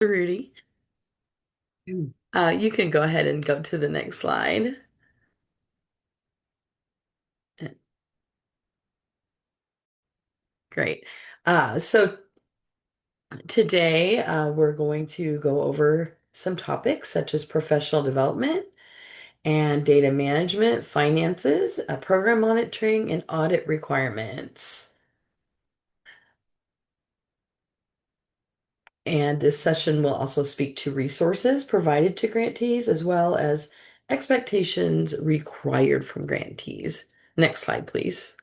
Rudy. You can go ahead and go to the next slide. Great. So today we're going to go over some topics such as professional development and data management, finances, program monitoring, and audit requirements. And this session will also speak to resources provided to grantees as well as expectations required from grantees. Next slide, please.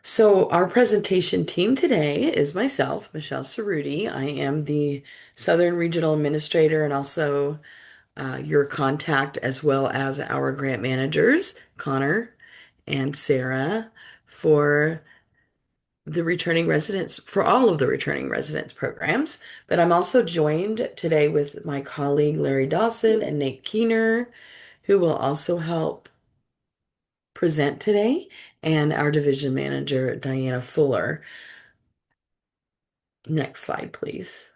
So our presentation team today is myself, Michelle Cerruti. I am the Southern Regional Administrator and also your contact as well as our grant managers, Connor and Sarah, for the returning residents, for all of the returning residents programs. But I'm also joined today with my colleague Larry Dawson and Nate Keener, who will also help present today, and our division manager, Diana Fuller. Next slide, please.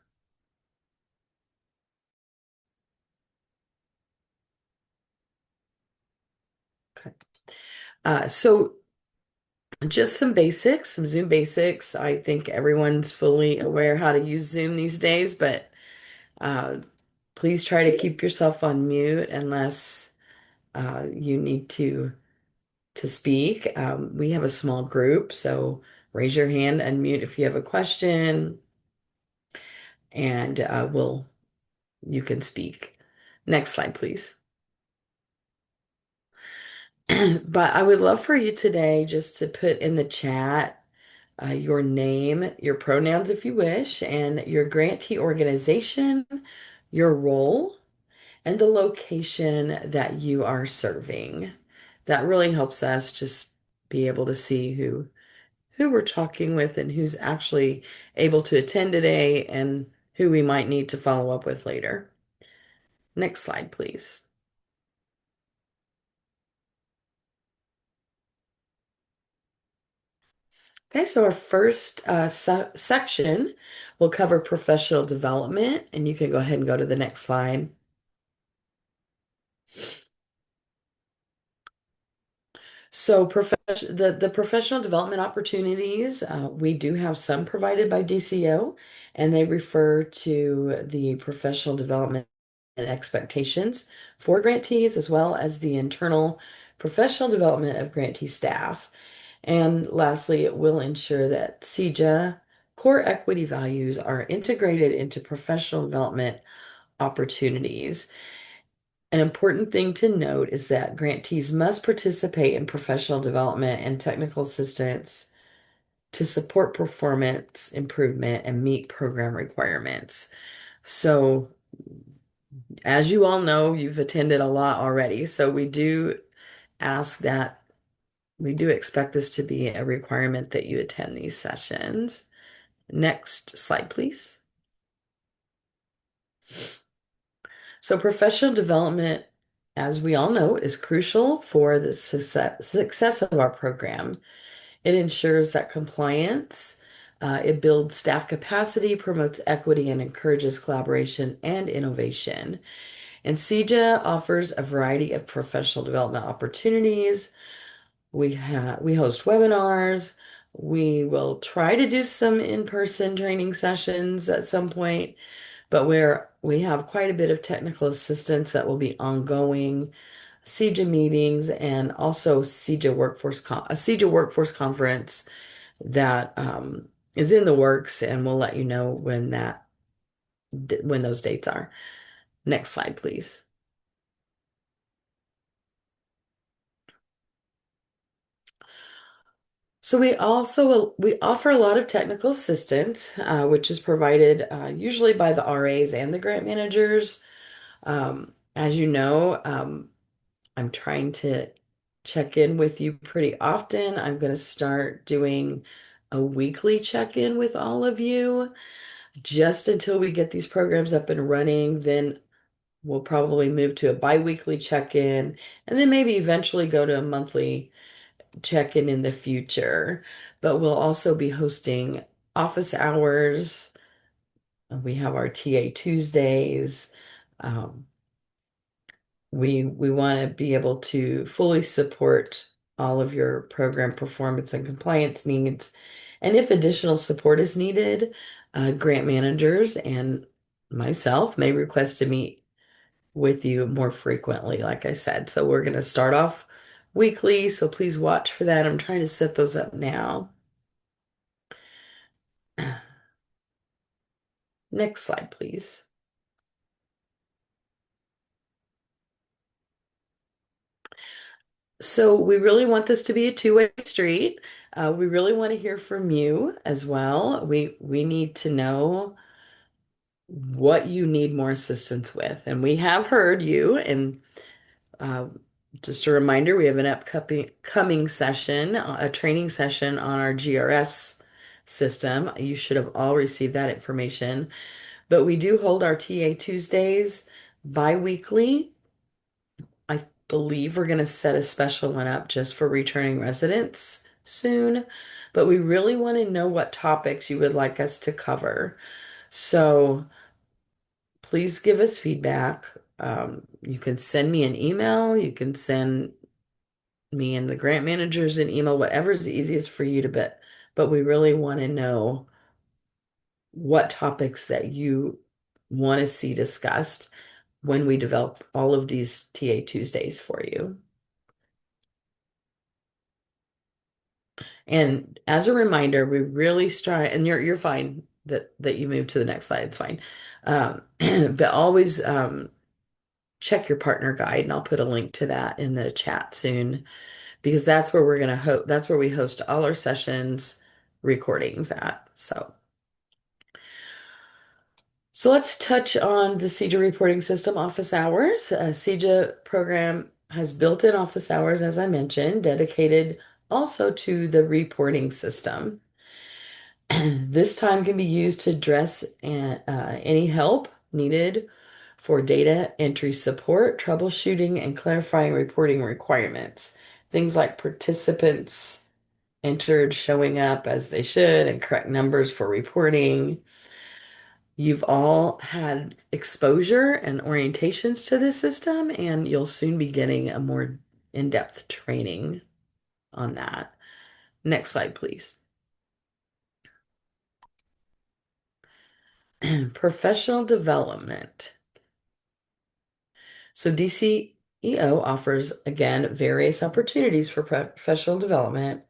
Okay. So just some basics, some Zoom basics. I think everyone's fully aware how to use Zoom these days, but uh, please try to keep yourself on mute unless you need to speak. We have a small group, so raise your hand, unmute if you have a question, and you can speak. Next slide, please. But I would love for you today just to put in the chat your name, your pronouns if you wish, and your grantee organization, your role, and the location that you are serving. That really helps us just be able to see who we're talking with and who's actually able to attend today and who we might need to follow up with later. Next slide, please. Okay, so our first section will cover professional development, and you can go ahead and go to the next slide. So the professional development opportunities, we do have some provided by DCO, and they refer to the professional development and expectations for grantees, as well as the internal professional development of grantee staff. And lastly, it will ensure that CEJA core equity values are integrated into professional development opportunities. An important thing to note is that grantees must participate in professional development and technical assistance to support performance improvement and meet program requirements. So, as you all know, you've attended a lot already. So, ask that we do expect this to be a requirement that you attend these sessions. Next slide, please. So, professional development, as we all know, is crucial for the success of our program. It ensures that compliance, it builds staff capacity, promotes equity, and encourages collaboration and innovation. And CEJA offers a variety of professional development opportunities. We host webinars. We will try to do some in-person training sessions at some point, but we have quite a bit of technical assistance that will be ongoing, CEJA meetings, and also a CEJA workforce conference that is in the works, and we'll let you know when those dates are. Next slide, please. So we offer a lot of technical assistance, which is provided usually by the RAs and the grant managers. As you know, I'm trying to check in with you pretty often. I'm going to start doing a weekly check-in with all of you just until we get these programs up and running. Then we'll probably move to a bi-weekly check-in and then maybe eventually go to a monthly check-in in the future. But we'll also be hosting office hours. We have our TA Tuesdays. Um, we want to be able to fully support all of your program performance and compliance needs. And if additional support is needed, grant managers and myself may request to meet with you more frequently, like I said. So we're going to start off weekly, so please watch for that. I'm trying to set those up now. Next slide, please. So we really want this to be a two-way street. We really want to hear from you as well. We need to know what you need more assistance with, and we have heard you. And uh, just a reminder, we have an upcoming coming session, a training session on our GRS system. You should have all received that information. But we do hold our TA Tuesdays bi-weekly. I believe we're going to set a special one up just for returning residents soon, but we really want to know what topics you would like us to cover. So please give us feedback. You can send me an email, you can send me and the grant managers an email, whatever's the easiest for you to but we really want to know what topics that you want to see discussed when we develop all of these TA Tuesdays for you. And as a reminder, we really strive, and you're fine that you move to the next slide. It's fine. But always check your partner guide, and I'll put a link to that in the chat soon because that's where we're gonna host. That's where we host all our sessions recordings at. So let's touch on the CEJA reporting system office hours. CEJA program has built-in office hours, as I mentioned, dedicated also to the reporting system. This time can be used to address any help needed for data entry support, troubleshooting, and clarifying reporting requirements. Things like participants entered showing up as they should and correct numbers for reporting. You've all had exposure and orientations to this system, and you'll soon be getting a more in-depth training on that. Next slide, please. Professional development. So DCEO offers, again, various opportunities for professional development.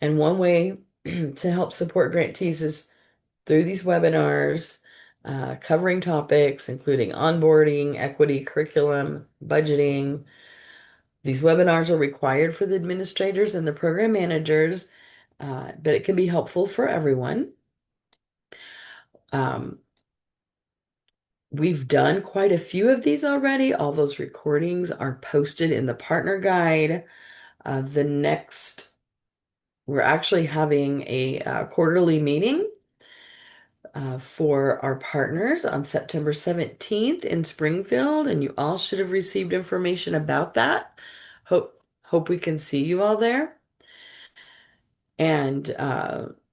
And one way to help support grantees is through these webinars, covering topics including onboarding, equity, curriculum, budgeting. These webinars are required for the administrators and the program managers, but it can be helpful for everyone. Um, We've done quite a few of these already. All those recordings are posted in the partner guide. The next, we're actually having a quarterly meeting for our partners on September 17th in Springfield, and you all should have received information about that. Hope we can see you all there. And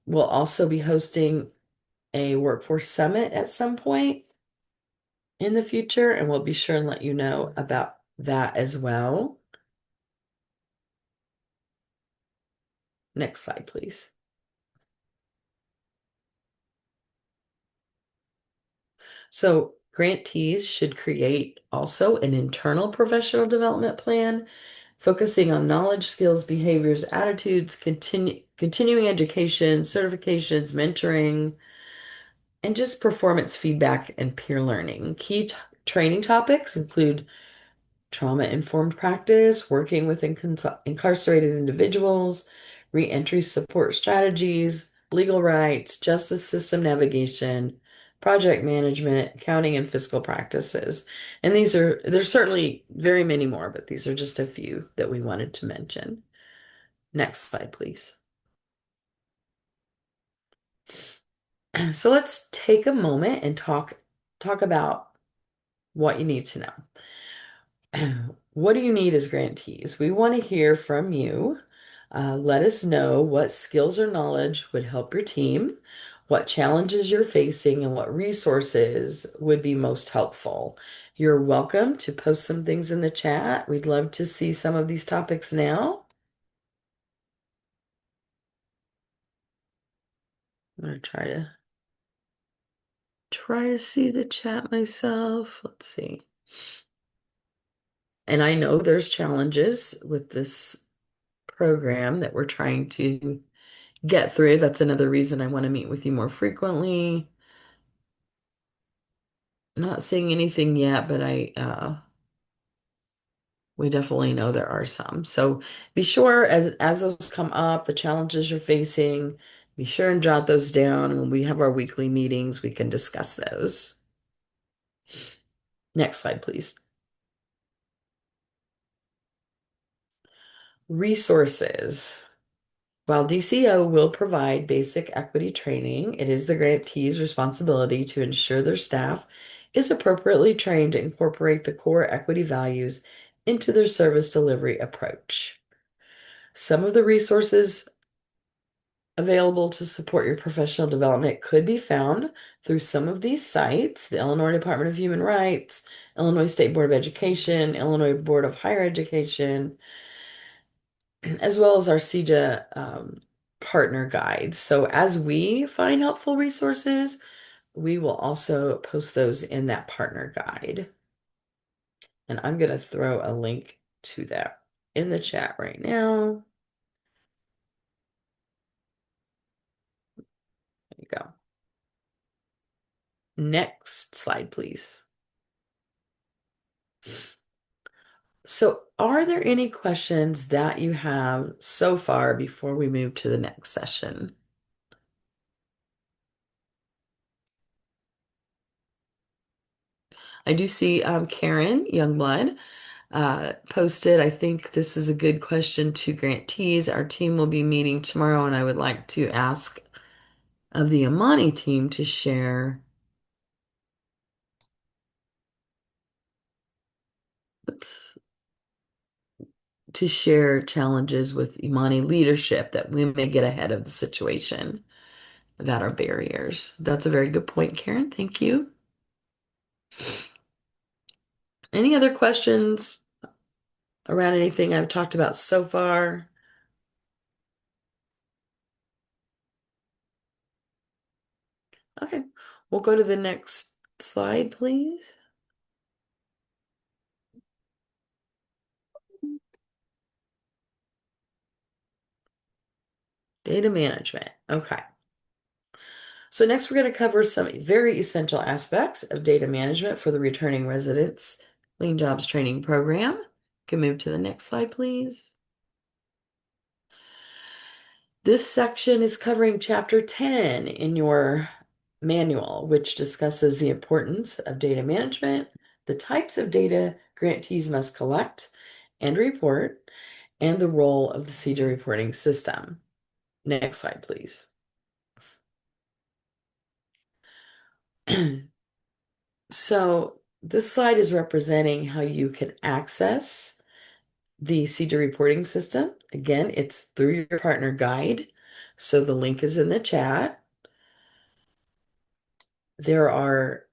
we'll also be hosting a workforce summit at some point in the future, and we'll be sure and let you know about that as well. Next slide, please. So grantees should create also an internal professional development plan, focusing on knowledge, skills, behaviors, attitudes, continuing education, certifications, mentoring, and just performance feedback and peer learning. Key training topics include trauma-informed practice, working with incarcerated individuals, reentry support strategies, legal rights, justice system navigation, project management, accounting, and fiscal practices. And there's certainly very many more, but these are just a few that we wanted to mention. Next slide, please. So let's take a moment and talk about what you need to know. What do you need as grantees? We want to hear from you. Let us know what skills or knowledge would help your team. what challenges you're facing and what resources would be most helpful. You're welcome to post some things in the chat. We'd love to see some of these topics now. I'm going to try to see the chat myself. Let's see. And I know there's challenges with this program that we're trying to get through. That's another reason I want to meet with you more frequently. Not seeing anything yet, but we definitely know there are some. So be sure as those come up, the challenges you're facing, be sure and jot those down. When we have our weekly meetings, we can discuss those. Next slide, please. Resources. While DCO will provide basic equity training, it is the grantee's responsibility to ensure their staff is appropriately trained to incorporate the core equity values into their service delivery approach. Some of the resources available to support your professional development could be found through some of these sites: the Illinois Department of Human Rights, Illinois State Board of Education, Illinois Board of Higher Education, as well as our CEJA partner guides. So as we find helpful resources, we will also post those in that partner guide. And I'm going to throw a link to that in the chat right now. There you go. Next slide, please. So, are there any questions that you have so far before we move to the next session? I do see Karen Youngblood posted. I think this is a good question to grantees. Our team will be meeting tomorrow, and I would like to ask of the Amani team oops, to share challenges with Imani leadership that we may get ahead of the situation that are barriers. That's a very good point, Karen. Thank you. Any other questions around anything I've talked about so far? Okay, we'll go to the next slide, please. Data management. Okay. So next we're going to cover some very essential aspects of data management for the returning residents Lean Jobs Training Program. Can move to the next slide, please. This section is covering Chapter 10 in your manual, which discusses the importance of data management, the types of data grantees must collect and report, and the role of the CEJA reporting system. Next slide, please. So this slide is representing how you can access the CEJA reporting system. Again, it's through your partner guide. So the link is in the chat. There are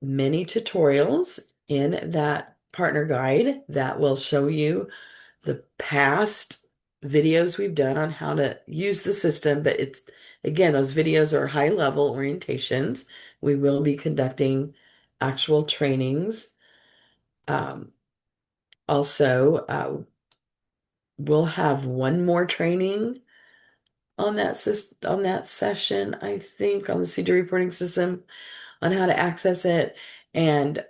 many tutorials in that partner guide that will show you the past videos we've done on how to use the system, but it's again, those videos are high level orientations. We will be conducting actual trainings. Also, we'll have one more training on on that session, I think, on the CEJA reporting system on how to access it. And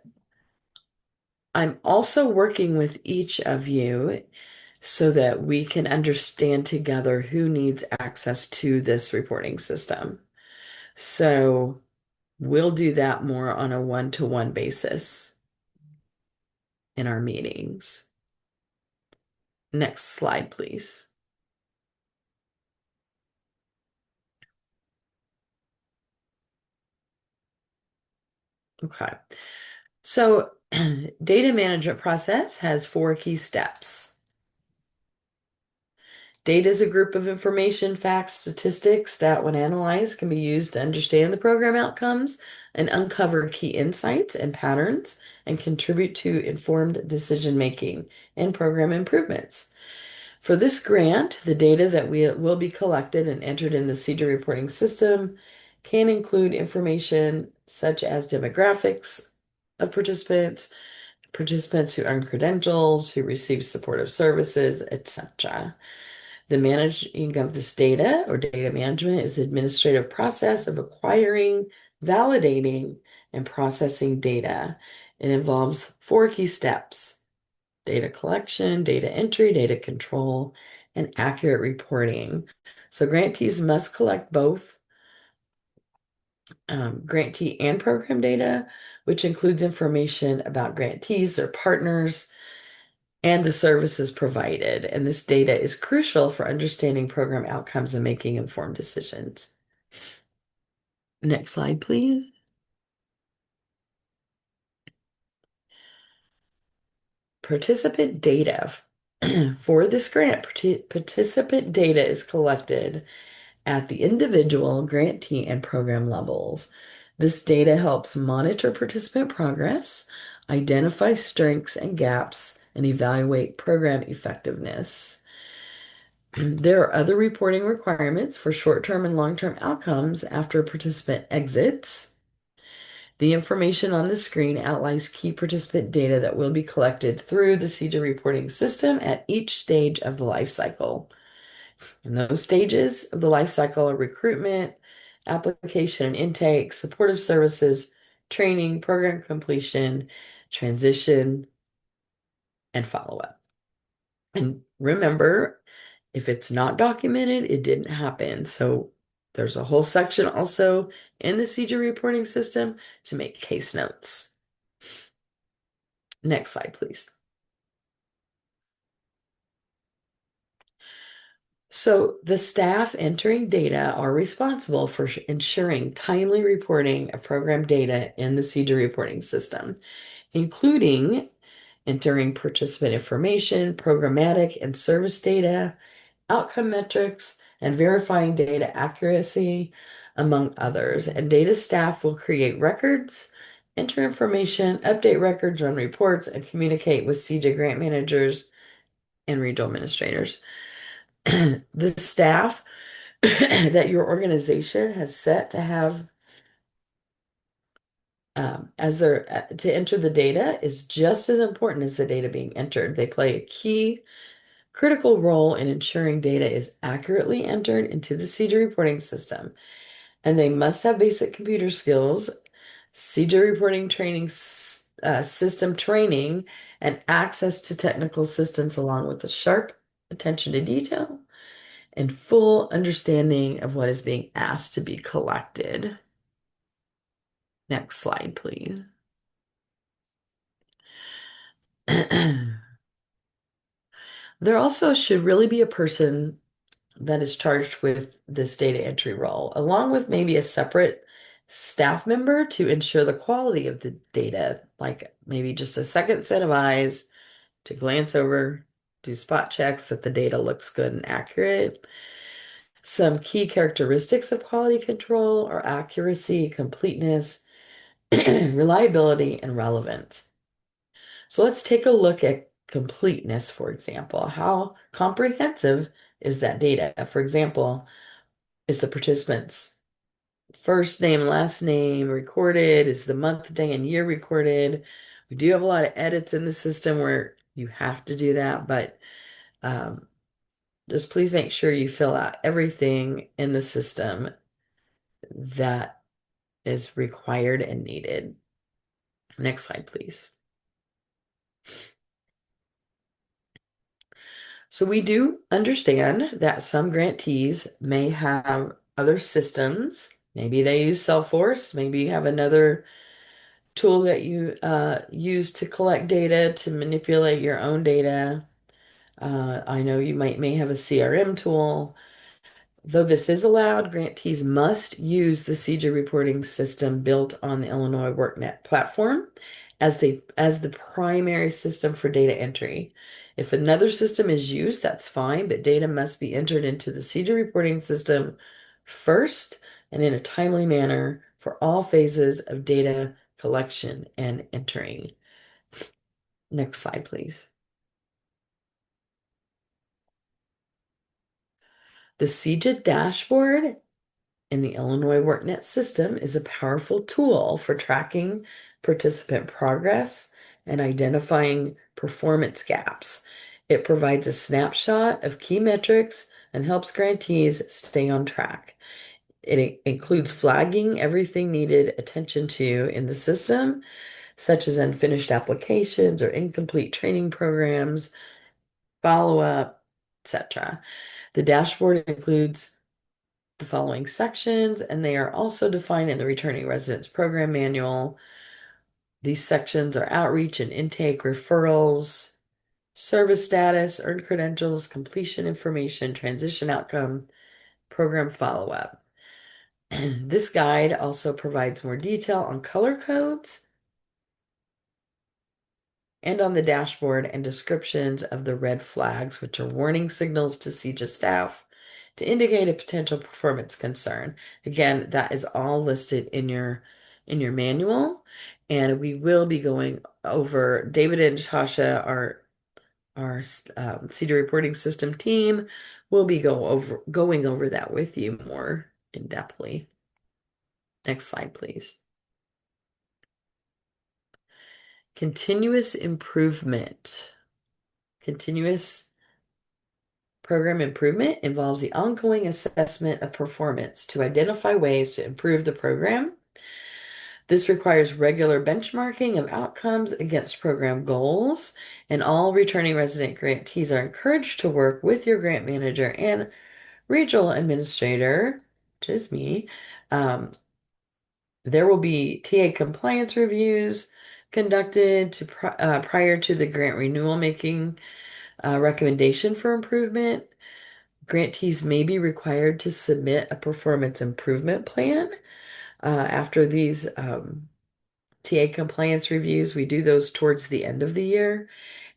I'm also working with each of you so that we can understand together who needs access to this reporting system. So we'll do that more on a one-to-one basis in our meetings. Next slide, please. Okay. So data management process has 4 key steps. Data is a group of information, facts, statistics that, when analyzed, can be used to understand the program outcomes and uncover key insights and patterns and contribute to informed decision making and program improvements. For this grant, the data that will be collected and entered in the CEJA reporting system can include information such as demographics of participants, participants who earn credentials, who receive supportive services, etc. The managing of this data or data management is the administrative process of acquiring, validating, and processing data. It involves four key steps: data collection, data entry, data control, and accurate reporting. So grantees must collect both grantee and program data, which includes information about grantees, their partners, and the services provided. And this data is crucial for understanding program outcomes and making informed decisions. Next slide, please. Participant data. For this grant, participant data is collected at the individual, grantee, and program levels. This data helps monitor participant progress, identify strengths and gaps, and evaluate program effectiveness. There are other reporting requirements for short-term and long-term outcomes after a participant exits. The information on the screen outlines key participant data that will be collected through the CEJA reporting system at each stage of the life cycle. And those stages of the life cycle are recruitment, application and intake, supportive services, training, program completion, transition, and follow-up. And remember, if it's not documented, it didn't happen. So there's a whole section also in the CEJA reporting system to make case notes. Next slide, please. So the staff entering data are responsible for ensuring timely reporting of program data in the CEJA reporting system, including entering participant information, programmatic and service data, outcome metrics, and verifying data accuracy, among others. And data staff will create records, enter information, update records, run reports, and communicate with CEJA grant managers and regional administrators. The staff that your organization has set to have as their to enter the data is just as important as the data being entered. They play a key critical role in ensuring data is accurately entered into the CEJA reporting system, and they must have basic computer skills, CEJA reporting training, system training, and access to technical assistance, along with a sharp attention to detail and full understanding of what is being asked to be collected. Next slide, please. There also should really be a person that is charged with this data entry role, along with maybe a separate staff member to ensure the quality of the data, like maybe just a second set of eyes to glance over, do spot checks that the data looks good and accurate. Some key characteristics of quality control are accuracy, completeness, reliability, and relevance. So let's take a look at completeness, for example. How comprehensive is that data? For example, is the participant's first name, last name recorded? Is the month, day, and year recorded? We do have a lot of edits in the system where you have to do that, but um, just please make sure you fill out everything in the system that is required and needed. Next slide, please. So we do understand that some grantees may have other systems. Maybe they use Salesforce. Maybe you have another tool that you use to collect data, to manipulate your own data. I know you may have a CRM tool. Though this is allowed, grantees must use the CEJA reporting system built on the Illinois WorkNet platform as the primary system for data entry. If another system is used, that's fine, but data must be entered into the CEJA reporting system first and in a timely manner for all phases of data collection and entering. Next slide, please. The CEJA dashboard in the Illinois WorkNet system is a powerful tool for tracking participant progress and identifying performance gaps. It provides a snapshot of key metrics and helps grantees stay on track. It includes flagging everything needed attention to in the system, such as unfinished applications or incomplete training programs, follow-up, etc. The dashboard includes the following sections, and they are also defined in the Returning Residents Program Manual. These sections are outreach and intake, referrals, service status, earned credentials, completion information, transition outcome, program follow-up. This guide also provides more detail on color codes and on the dashboard and descriptions of the red flags, which are warning signals to CEJA staff to indicate a potential performance concern. Again, that is all listed in your manual, and we will be going over David and Tasha, our CEJA reporting system team, will be going over that with you more in depthly. Next slide, please. Continuous improvement. Continuous program improvement involves the ongoing assessment of performance to identify ways to improve the program. This requires regular benchmarking of outcomes against program goals, and all returning resident grantees are encouraged to work with your grant manager and regional administrator, which is me. Um, there will be TA compliance reviews conducted prior to the grant renewal, making a recommendation for improvement. Grantees may be required to submit a performance improvement plan after these TA compliance reviews. We do those towards the end of the year.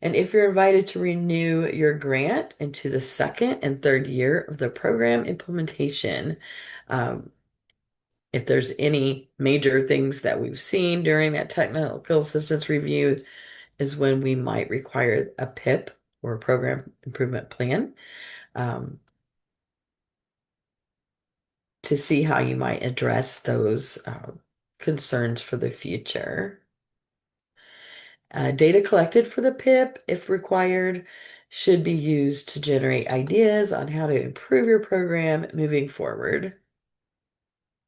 And if you're invited to renew your grant into the second and third year of the program implementation, um, if there's any major things that we've seen during that technical assistance review, is when we might require a PIP or a program improvement plan. To see how you might address those concerns for the future. Data collected for the PIP, if required, should be used to generate ideas on how to improve your program moving forward.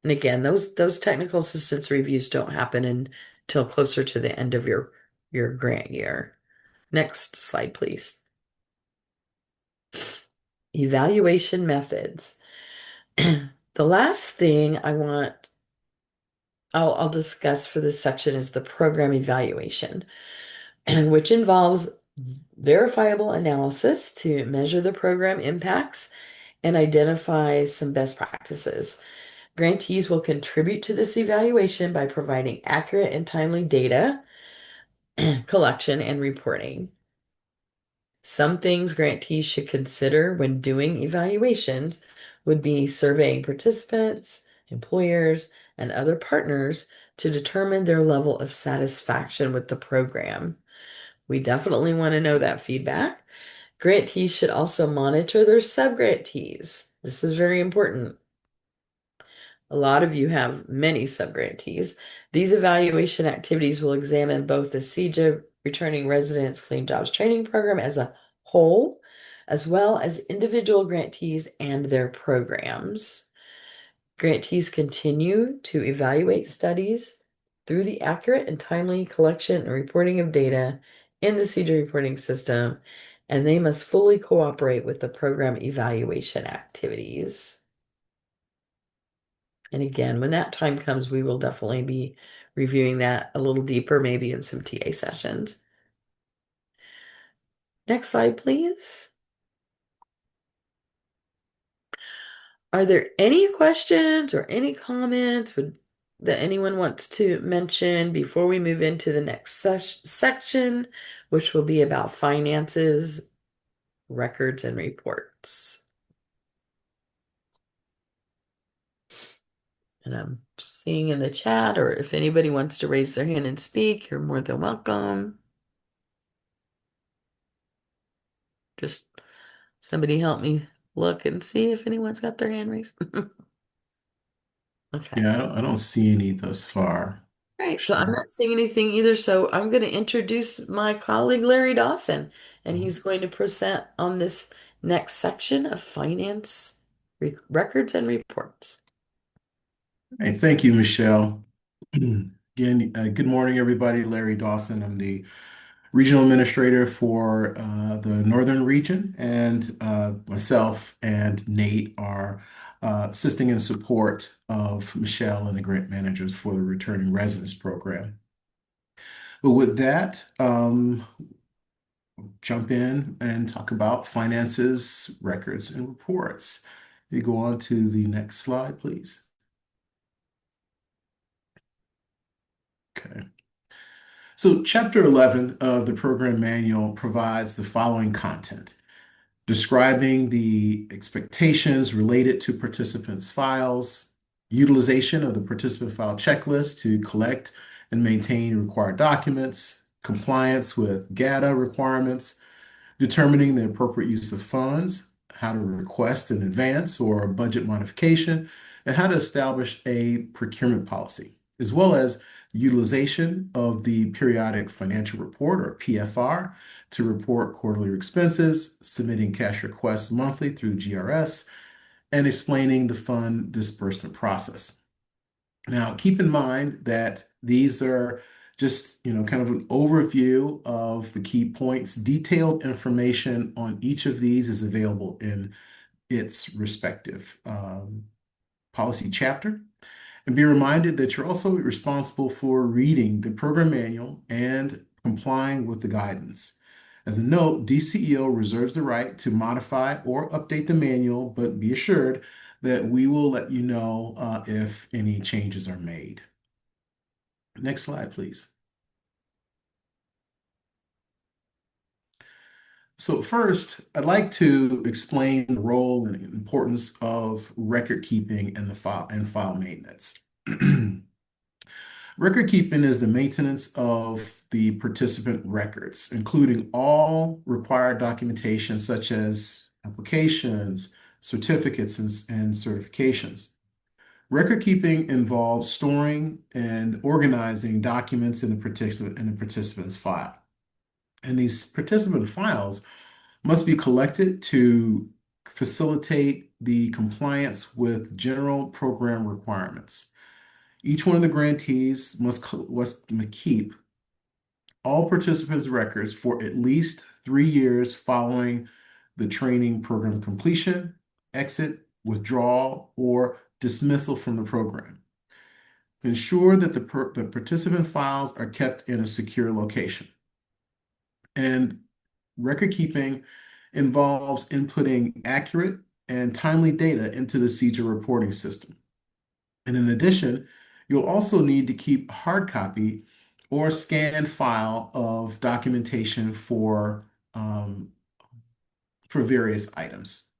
And again, those technical assistance reviews don't happen until closer to the end of your grant year. Next slide, please. Evaluation methods. The last thing I'll discuss for this section is the program evaluation, which involves verifiable analysis to measure the program impacts and identify some best practices. Grantees will contribute to this evaluation by providing accurate and timely data collection and reporting. Some things grantees should consider when doing evaluations would be surveying participants, employers, and other partners to determine their level of satisfaction with the program. We definitely want to know that feedback. Grantees should also monitor their subgrantees. This is very important. A lot of you have many subgrantees. These evaluation activities will examine both the CEJA Returning Residents Clean Jobs Training Program as a whole, as well as individual grantees and their programs. Grantees continue to evaluate studies through the accurate and timely collection and reporting of data in the CEJA reporting system, and they must fully cooperate with the program evaluation activities. And again, when that time comes, we will definitely be reviewing that a little deeper, maybe in some TA sessions. Next slide, please. Are there any questions or any comments? that anyone wants to mention before we move into the next section, which will be about finances, records, and reports? And I'm just seeing in the chat, or if anybody wants to raise their hand and speak, you're more than welcome. Just somebody help me look and see if anyone's got their hand raised. Okay. Yeah, I don't see any thus far. Right, so I'm Sure. not seeing anything either, so I'm going to introduce my colleague Larry Dawson, and Mhm. he's going to present on this next section of finance records and reports. Hey, thank you, Michelle. Again, good morning, everybody. Larry Dawson. I'm the regional administrator for the Northern region, and myself and Nate are assisting in support of Michelle and the grant managers for the Returning Residents Program. But with that, jump in and talk about finances, records, and reports. You go on to the next slide, please. Okay. So, Chapter 11 of the program manual provides the following content: describing the expectations related to participants' files, utilization of the participant file checklist to collect and maintain required documents, compliance with GATA requirements, determining the appropriate use of funds, how to request an advance or a budget modification, and how to establish a procurement policy, as well as utilization of the periodic financial report or PFR to report quarterly expenses, submitting cash requests monthly through GRS, and explaining the fund disbursement process. Now, keep in mind that these are just, kind of an overview of the key points. Detailed information on each of these is available in its respective policy chapter. And be reminded that you're also responsible for reading the program manual and complying with the guidance. As a note, DCEO reserves the right to modify or update the manual, but be assured that we will let you know if any changes are made. Next slide, please. So first, I'd like to explain the role and importance of record keeping and the file maintenance. Record keeping is the maintenance of the participant records, including all required documentation such as applications, certificates, and certifications. Record keeping involves storing and organizing documents in the participant's file. And these participant files must be collected to facilitate the compliance with general program requirements. Each one of the grantees must keep all participants' records for at least 3 years following the training program completion, exit, withdrawal, or dismissal from the program. Ensure that the participant files are kept in a secure location. And record keeping involves inputting accurate and timely data into the CEJA reporting system. And in addition, you'll also need to keep a hard copy or scanned file of documentation for various items.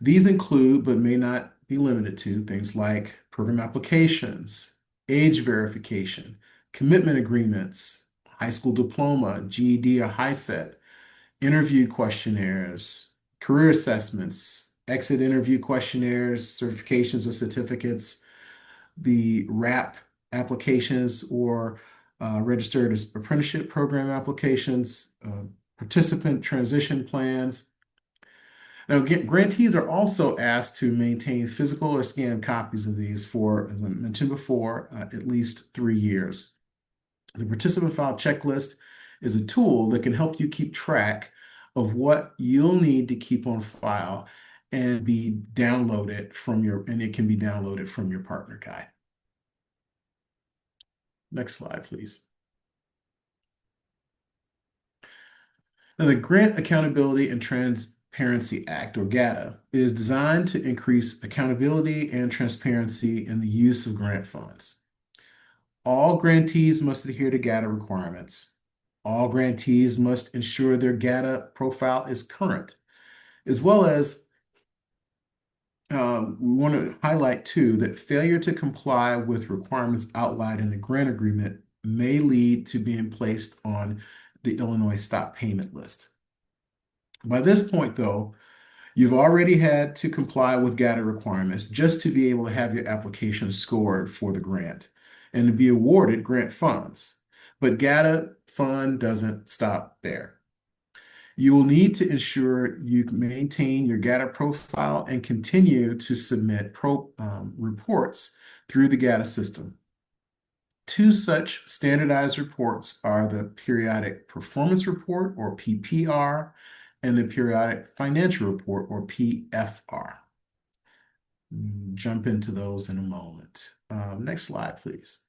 These include, but may not be limited to, things like program applications, age verification, commitment agreements, high school diploma, GED or HiSET, interview questionnaires, career assessments, exit interview questionnaires, certifications or certificates, the RAP applications or registered as apprenticeship program applications, participant transition plans. Now, grantees are also asked to maintain physical or scanned copies of these for, as I mentioned before, at least 3 years. The participant file checklist is a tool that can help you keep track of what you'll need to keep on file and it can be downloaded from your partner guide. Next slide, please. Now, the Grant Accountability and Transparency Act, or GATA, is designed to increase accountability and transparency in the use of grant funds. All grantees must adhere to GATA requirements. All grantees must ensure their GATA profile is current, as well as we want to highlight too that failure to comply with requirements outlined in the grant agreement may lead to being placed on the Illinois stop payment list. By this point, though, you've already had to comply with GATA requirements just to be able to have your application scored for the grant and to be awarded grant funds. But GATA fund doesn't stop there. You will need to ensure you maintain your GATA profile and continue to submit reports through the GATA system. Two such standardized reports are the Periodic Performance Report, or PPR, and the Periodic Financial Report, or PFR. Jump into those in a moment. Next slide, please.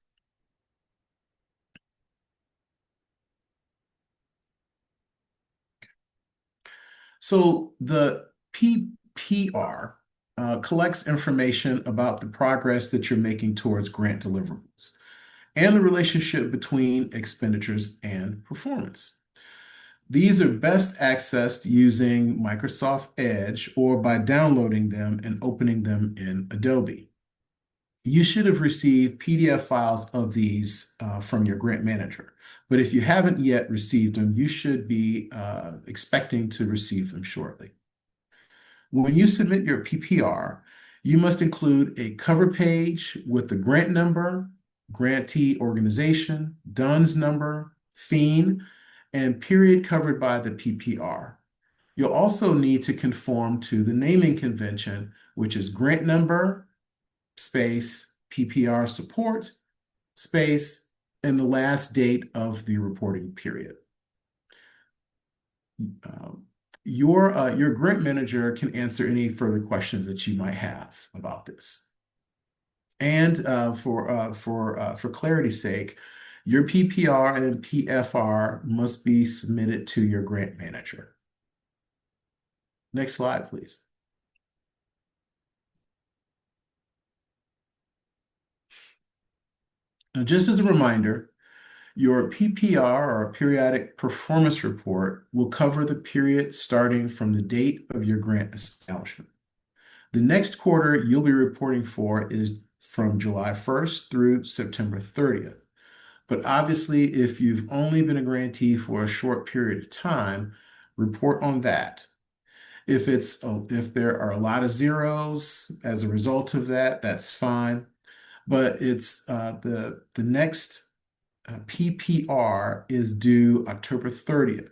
So the PPR collects information about the progress that you're making towards grant deliverables and the relationship between expenditures and performance. These are best accessed using Microsoft Edge or by downloading them and opening them in Adobe. You should have received PDF files of these from your grant manager. But if you haven't yet received them, you should be expecting to receive them shortly. When you submit your PPR, you must include a cover page with the grant number, grantee organization, DUNS number, FEEN, and period covered by the PPR. You'll also need to conform to the naming convention, which is grant number, space, PPR support, space, and the last date of the reporting period. Your grant manager can answer any further questions that you might have about this. And for clarity's sake, your PPR and PFR must be submitted to your grant manager. Next slide, please. Now, just as a reminder, your PPR, or Periodic Performance Report, will cover the period starting from the date of your grant establishment. The next quarter you'll be reporting for is from July 1st through September 30th. But obviously, if you've only been a grantee for a short period of time, report on that. If there are a lot of zeros as a result of that, that's fine. But it's the next PPR is due October 30th,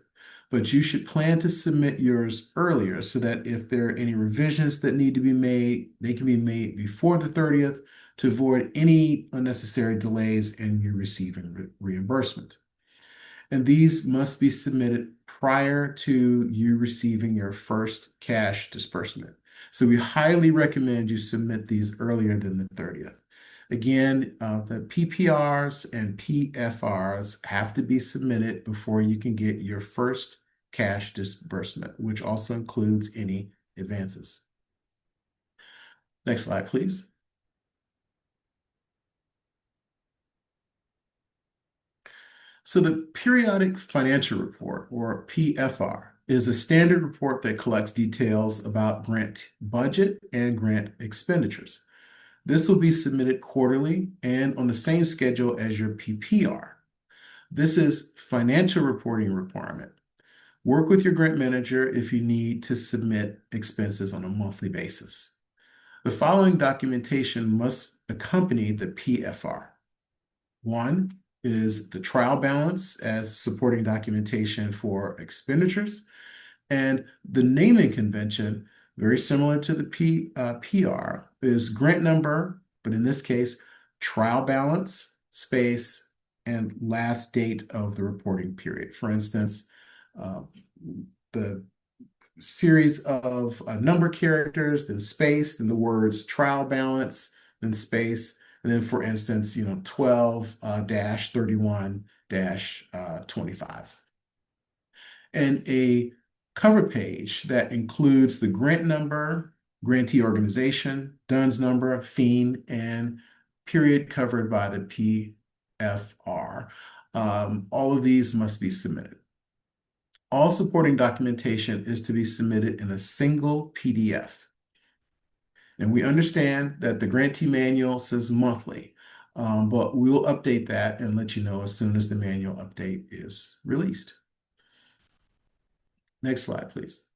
but you should plan to submit yours earlier so that if there are any revisions that need to be made, they can be made before the 30th to avoid any unnecessary delays in you receiving reimbursement. And these must be submitted prior to you receiving your first cash disbursement. So we highly recommend you submit these earlier than the 30th. Again, the PPRs and PFRs have to be submitted before you can get your first cash disbursement, which also includes any advances. Next slide, please. So the Periodic Financial Report, or PFR, is a standard report that collects details about grant budget and grant expenditures. This will be submitted quarterly and on the same schedule as your PPR. This is financial reporting requirement. Work with your grant manager if you need to submit expenses on a monthly basis. The following documentation must accompany the PFR. One is the trial balance as supporting documentation for expenditures, and the naming convention, very similar to the PR, is grant number, but in this case, trial balance, space, and last date of the reporting period. For instance, the series of number characters, then space, then the words trial balance, then space, and then, for instance, 12-31-25. And a cover page that includes the grant number, grantee organization, DUNS number, FEEN, and period covered by the CFR. All of these must be submitted. All supporting documentation is to be submitted in a single PDF. And we understand that the grantee manual says monthly, but we will update that and let you know as soon as the manual update is released. Next slide, please.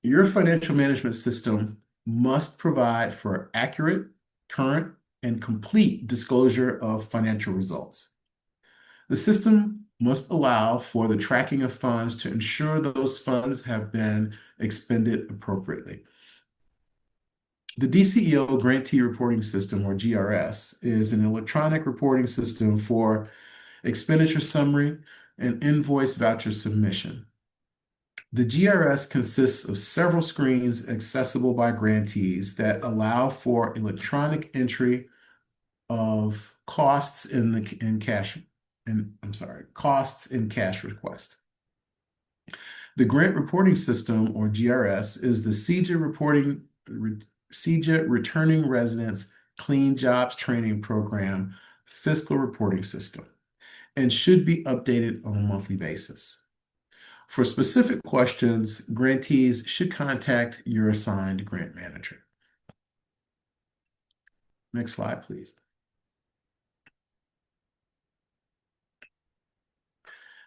Your financial management system must provide for accurate, current, and complete disclosure of financial results. The system must allow for the tracking of funds to ensure those funds have been expended appropriately. The DCEO Grantee Reporting System, or GRS, is an electronic reporting system for expenditure summary and invoice voucher submission. The GRS consists of several screens accessible by grantees that allow for electronic entry of costs in cash request. The Grant Reporting System, or GRS, is the CEJA Returning Residents Clean Jobs Training Program fiscal reporting system and should be updated on a monthly basis. For specific questions, grantees should contact your assigned grant manager. Next slide, please.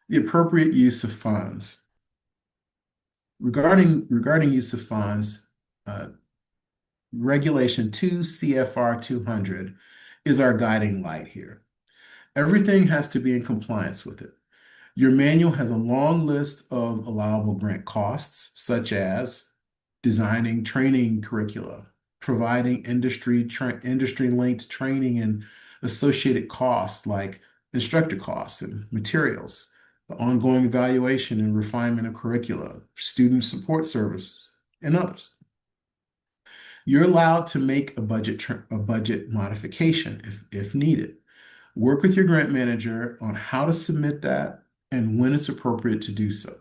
The appropriate use of funds. Regarding use of funds, Regulation 2 CFR 200 is our guiding light here. Everything has to be in compliance with it. Your manual has a long list of allowable grant costs, such as designing training curricula, providing industry-linked training and associated costs like instructor costs and materials, the ongoing evaluation and refinement of curricula, student support services, and others. You're allowed to make a budget modification if needed. Work with your grant manager on how to submit that and when it's appropriate to do so.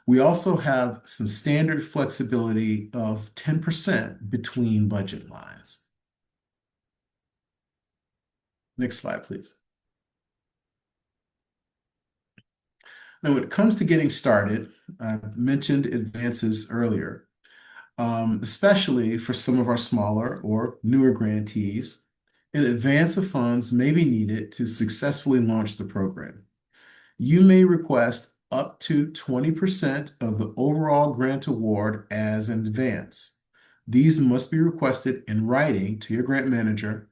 We also have some standard flexibility of 10% between budget lines. Next slide, please. Now, when it comes to getting started, I mentioned advances earlier, especially for some of our smaller or newer grantees. An advance of funds may be needed to successfully launch the program. You may request up to 20% of the overall grant award as an advance. These must be requested in writing to your grant manager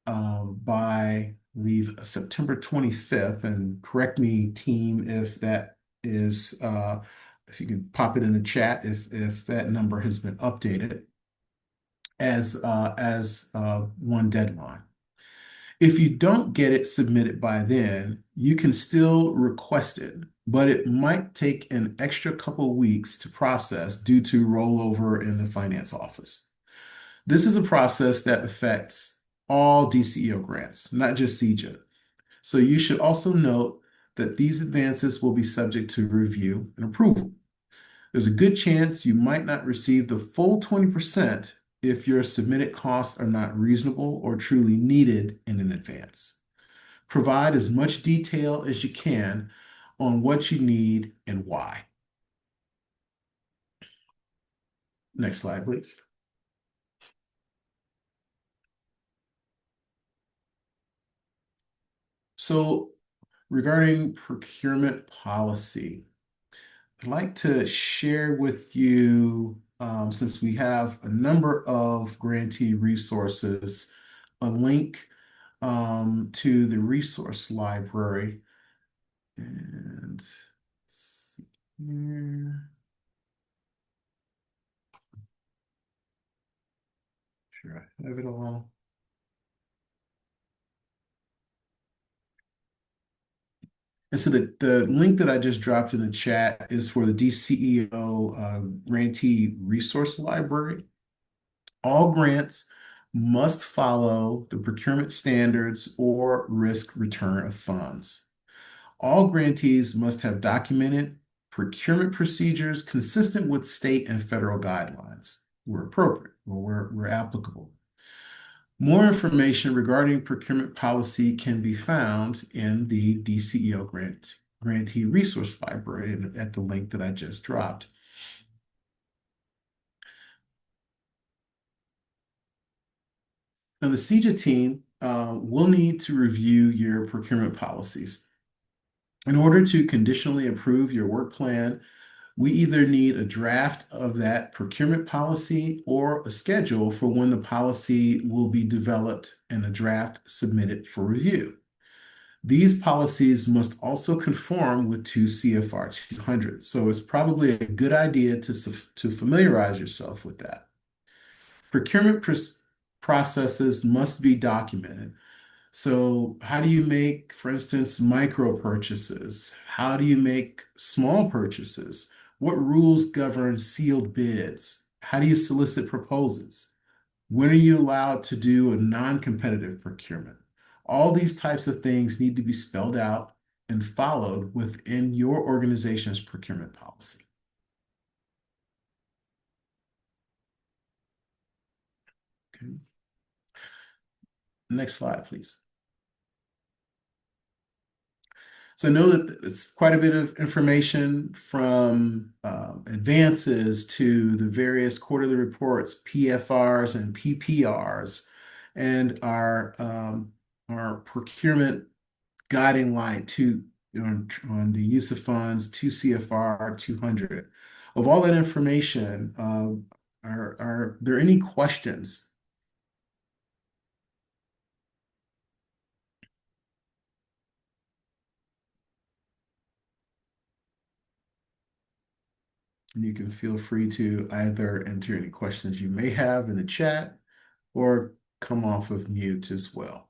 by, I believe, September 25th. And correct me, team, if that is, if you can pop it in the chat, if that number has been updated as one deadline. If you don't get it submitted by then, you can still request it, but it might take an extra couple weeks to process due to rollover in the finance office. This is a process that affects all DCEO grants, not just CEJA. So you should also note that these advances will be subject to review and approval. There's a good chance you might not receive the full 20% if your submitted costs are not reasonable or truly needed in an advance. Provide as much detail as you can on what you need and why. Next slide, please. So regarding procurement policy, I'd like to share with you, since we have a number of grantee resources, a link to the resource library. And let's see here. Sure, I have it all. And so the link that I just dropped in the chat is for the DCEO Grantee Resource Library. All grants must follow the procurement standards or risk return of funds. All grantees must have documented procurement procedures consistent with state and federal guidelines where appropriate or where applicable. More information regarding procurement policy can be found in the DCEO Grantee Resource Library at the link that I just dropped. Now, the CEJA team will need to review your procurement policies. In order to conditionally approve your work plan, we either need a draft of that procurement policy or a schedule for when the policy will be developed and a draft submitted for review. These policies must also conform with 2 CFR 200. So it's probably a good idea to familiarize yourself with that. Procurement processes must be documented. So, how do you make, for instance, micro purchases? How do you make small purchases? What rules govern sealed bids? How do you solicit proposals? When are you allowed to do a non-competitive procurement? All these types of things need to be spelled out and followed within your organization's procurement policy. Okay. Next slide, please. So I know that it's quite a bit of information from advances to the various quarterly reports, PFRs and PPRs, and our procurement guiding light on the use of funds, 2 CFR 200. Of all that information, are there any questions? And you can feel free to either enter any questions you may have in the chat or come off of mute as well.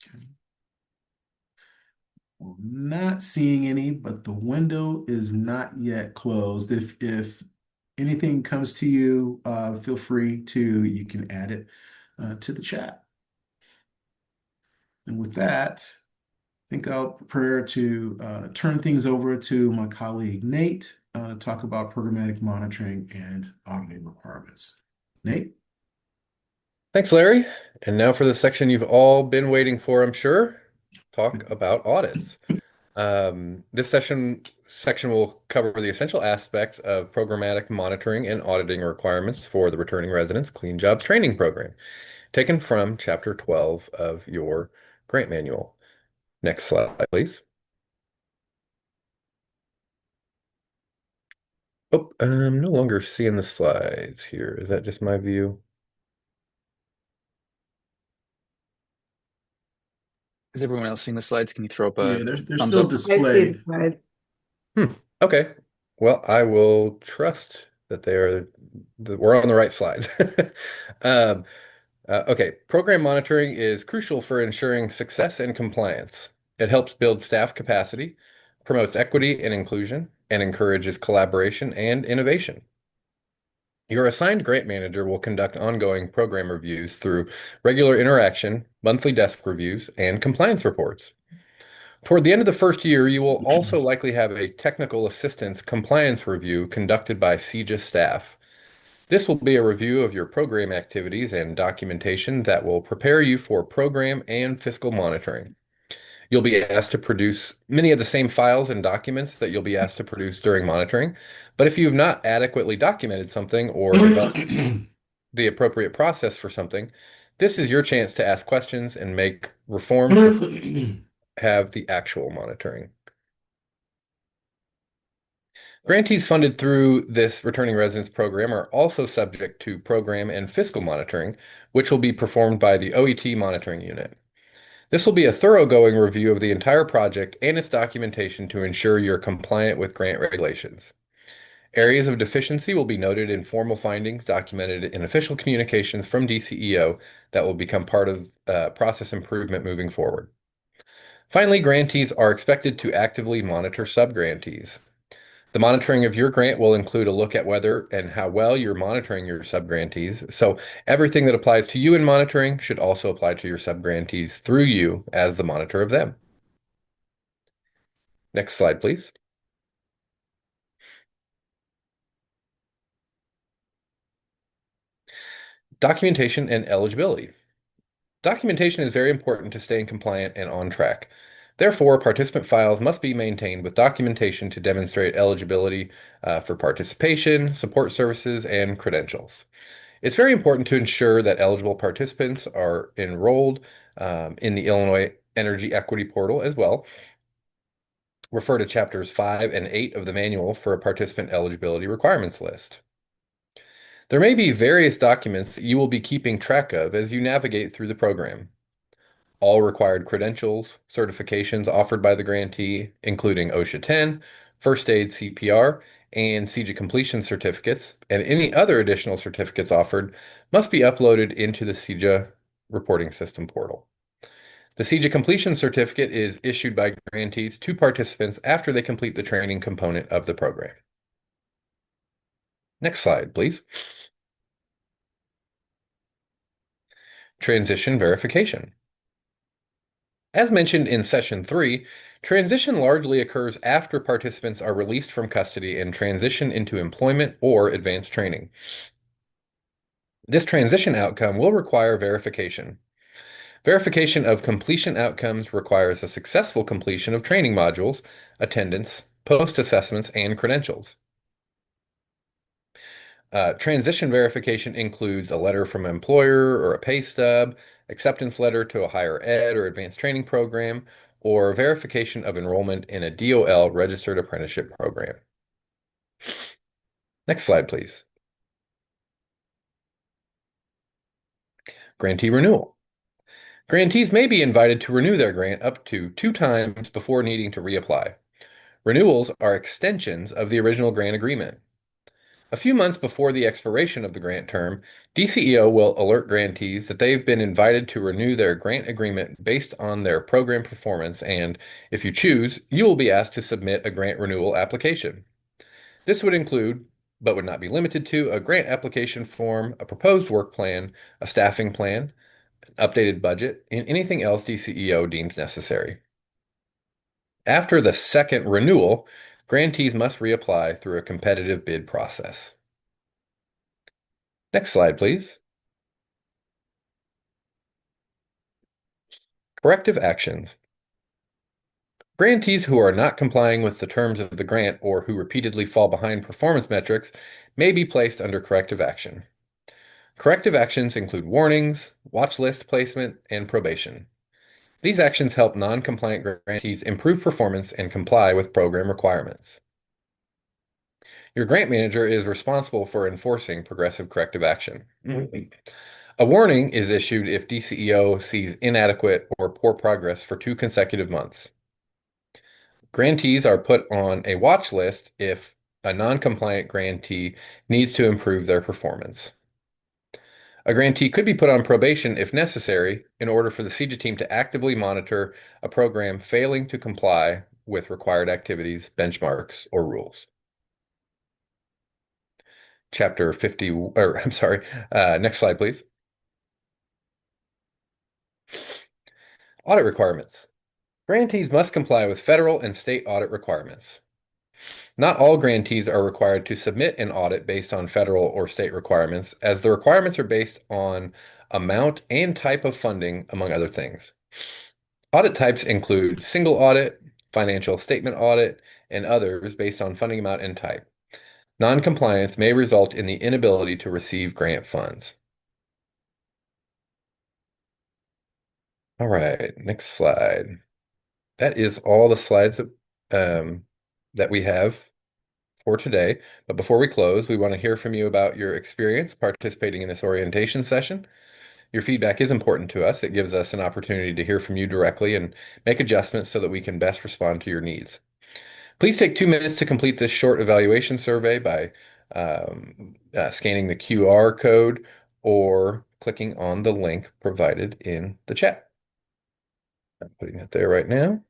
Okay. Well, I'm not seeing any, but the window is not yet closed. If anything comes to you, feel free to, you can add it to the chat. And with that, I think I'll prepare to turn things over to my colleague Nate to talk about programmatic monitoring and auditing requirements. Nate? Thanks, Larry. And now for the section you've all been waiting for, I'm sure. Talk about audits. This section will cover the essential aspects of programmatic monitoring and auditing requirements for the Returning Residents Clean Jobs Training Program, taken from Chapter 12 of your grant manual. Next slide, please. Oh, I'm no longer seeing the slides here. Is that just my view? Is everyone else seeing the slides? Can you throw up Yeah, a they're thumbs still up? I see the displayed. slide. Okay. Well, I will trust that we're on the right slides. Um, okay. Program monitoring is crucial for ensuring success and compliance. It helps build staff capacity, promotes equity and inclusion, and encourages collaboration and innovation. Your assigned grant manager will conduct ongoing program reviews through regular interaction, monthly desk reviews, and compliance reports. Toward the end of the first year, you will also likely have a technical assistance compliance review conducted by CEJA staff. This will be a review of your program activities and documentation that will prepare you for program and fiscal monitoring. You'll be asked to produce many of the same files and documents that you'll be asked to produce during monitoring. But if you have not adequately documented something or developed the appropriate process for something, this is your chance to ask questions and make reforms before you have the actual monitoring. Grantees funded through this returning residence program are also subject to program and fiscal monitoring, which will be performed by the OET monitoring unit. This will be a thoroughgoing review of the entire project and its documentation to ensure you're compliant with grant regulations. Areas of deficiency will be noted in formal findings documented in official communications from DCEO that will become part of process improvement moving forward. Finally, grantees are expected to actively monitor subgrantees. The monitoring of your grant will include a look at whether and how well you're monitoring your subgrantees. So everything that applies to you in monitoring should also apply to your subgrantees through you as the monitor of them. Next slide, please. Documentation and eligibility. Documentation is very important to staying compliant and on track. Therefore, participant files must be maintained with documentation to demonstrate eligibility for participation, support services, and credentials. It's very important to ensure that eligible participants are enrolled in the Illinois Energy Equity Portal as well. Refer to chapters 5 and 8 of the manual for a participant eligibility requirements list. There may be various documents that you will be keeping track of as you navigate through the program. All required credentials, certifications offered by the grantee, including OSHA 10, First Aid CPR, and CEJA completion certificates, and any other additional certificates offered, must be uploaded into the CEJA reporting system portal. The CEJA completion certificate is issued by grantees to participants after they complete the training component of the program. Next slide, please. Transition verification. As mentioned in session 3, transition largely occurs after participants are released from custody and transition into employment or advanced training. This transition outcome will require verification. Verification of completion outcomes requires a successful completion of training modules, attendance, post-assessments, and credentials. Transition verification includes a letter from an employer or a pay stub, acceptance letter to a higher ed or advanced training program, or verification of enrollment in a DOL registered apprenticeship program. Next slide, please. Grantee renewal. Grantees may be invited to renew their grant up to 2 times before needing to reapply. Renewals are extensions of the original grant agreement. A few months before the expiration of the grant term, DCEO will alert grantees that they've been invited to renew their grant agreement based on their program performance, and if you choose, you will be asked to submit a grant renewal application. This would include, but would not be limited to, a grant application form, a proposed work plan, a staffing plan, an updated budget, and anything else DCEO deems necessary. After the second renewal, grantees must reapply through a competitive bid process. Next slide, please. Corrective actions. Grantees who are not complying with the terms of the grant or who repeatedly fall behind performance metrics may be placed under corrective action. Corrective actions include warnings, watch list placement, and probation. These actions help non-compliant grantees improve performance and comply with program requirements. Your grant manager is responsible for enforcing progressive corrective action. A warning is issued if DCEO sees inadequate or poor progress for 2 consecutive months. Grantees are put on a watch list if a non-compliant grantee needs to improve their performance. A grantee could be put on probation if necessary in order for the CEJA team to actively monitor a program failing to comply with required activities, benchmarks, or rules. Chapter 50, or I'm sorry, next slide, please. Audit requirements. Grantees must comply with federal and state audit requirements. Not all grantees are required to submit an audit based on federal or state requirements, as the requirements are based on amount and type of funding, among other things. Audit types include single audit, financial statement audit, and others based on funding amount and type. Non-compliance may result in the inability to receive grant funds. All right, next slide. That is all the slides that we have for today. But before we close, we want to hear from you about your experience participating in this orientation session. Your feedback is important to us. It gives us an opportunity to hear from you directly and make adjustments so that we can best respond to your needs. Please take 2 minutes to complete this short evaluation survey by scanning the QR code or clicking on the link provided in the chat. I'm putting that there right now.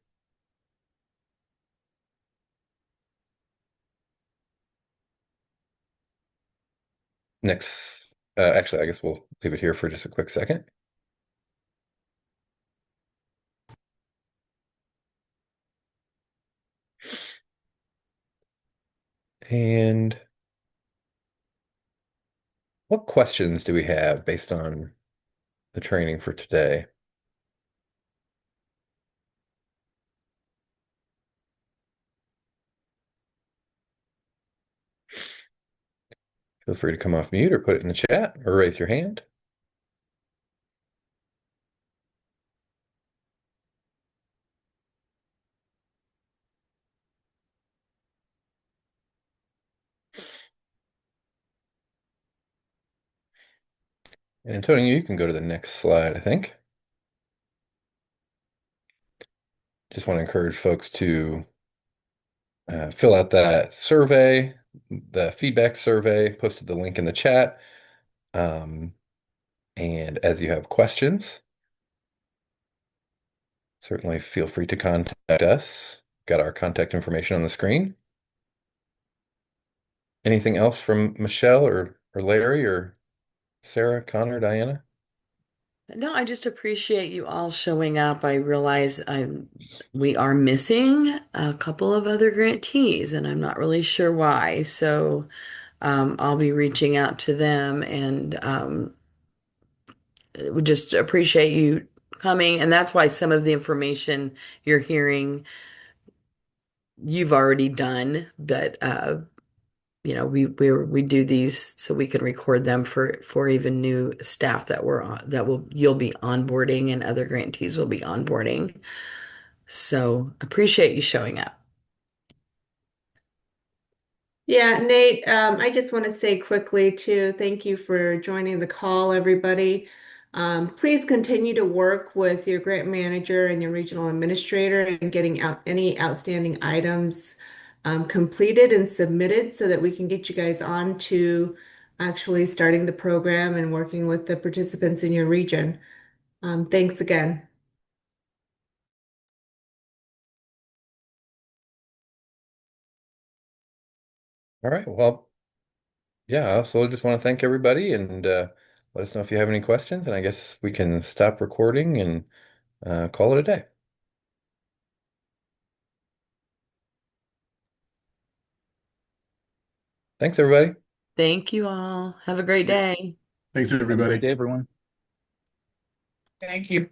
Next, actually, I guess we'll leave it here for just a quick second. And what questions do we have based on the training for today? Feel free to come off mute or put it in the chat or raise your hand. And Antonio, you can go to the next slide, I think. Just want to encourage folks to fill out that survey, the feedback survey, posted the link in the chat. And as you have questions, certainly feel free to contact us. Got our contact information on the screen. Anything else from Michelle or Larry or Sarah, Connor, Diana? No, I just appreciate you all showing up. I realize we are missing a couple of other grantees, and I'm not really sure why. So I'll be reaching out to them and would just appreciate you coming. And that's why some of the information you're hearing, you've already done, but we do these so we can record them for even new staff that we're on that will you'll be onboarding and other grantees will be onboarding. So appreciate you showing up. Yeah, Nate, I just want to say quickly too, thank you for joining the call, everybody. Please continue to work with your grant manager and your regional administrator and getting out any outstanding items completed and submitted so that we can get you guys on to actually starting the program and working with the participants in your region. Thanks again. All right. Well, yeah, I also just want to thank everybody and let us know if you have any questions. And I guess we can stop recording and call it a day. Thanks, everybody. Thank you all. Have a great day. Thanks, Have a great everybody. day, everyone. Thank you.